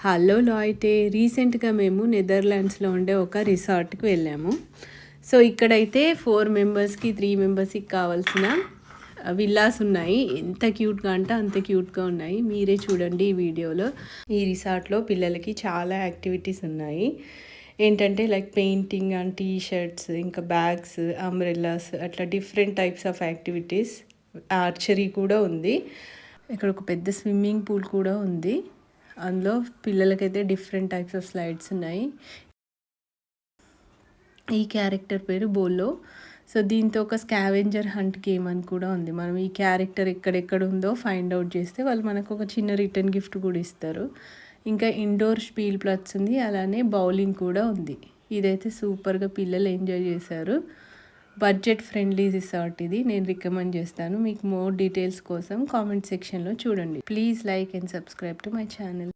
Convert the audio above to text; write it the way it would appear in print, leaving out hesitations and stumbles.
Hello లాయిటే రీసెంట్గా మేము నెదర్లాండ్స్లో ఉండే ఒక రిసార్ట్కి వెళ్ళాము. సో ఇక్కడైతే 4 మెంబర్స్కి 3 మెంబర్స్కి కావాల్సిన విల్లాస్ ఉన్నాయి. ఎంత క్యూట్గా అంటే అంత క్యూట్గా ఉన్నాయి. మీరే చూడండి ఈ వీడియోలో. ఈ రిసార్ట్లో పిల్లలకి చాలా యాక్టివిటీస్ ఉన్నాయి. ఏంటంటే like painting and T shirts, ఇంకా బ్యాగ్స్, అంబ్రెల్లాస్, అట్లా different types of activities. Archery కూడా ఉంది. ఇక్కడ ఒక పెద్ద స్విమ్మింగ్ పూల్ కూడా ఉంది. అందులో పిల్లలకైతే డిఫరెంట్ టైప్స్ ఆఫ్ స్లైడ్స్ ఉన్నాయి. ఈ క్యారెక్టర్ పేరు బోలో. సో దీంతో ఒక స్కావెంజర్ హంట్ గేమ్ అని కూడా ఉంది. మనం ఈ క్యారెక్టర్ ఎక్కడెక్కడ ఉందో ఫైండ్ అవుట్ చేస్తే వాళ్ళు మనకు ఒక చిన్న రిటర్న్ గిఫ్ట్ కూడా ఇస్తారు. ఇంకా ఇండోర్ స్పీల్ ప్లట్స్ ఉంది, అలానే బౌలింగ్ కూడా ఉంది. ఇదైతే సూపర్గా పిల్లలు ఎంజాయ్ చేశారు. బడ్జెట్ ఫ్రెండ్లీ రిసార్ట్ ఇది. నేను రికమెండ్ చేస్తాను. మీకు మోర్ డీటెయిల్స్ కోసం కామెంట్ సెక్షన్లో చూడండి. Please like and subscribe to my channel.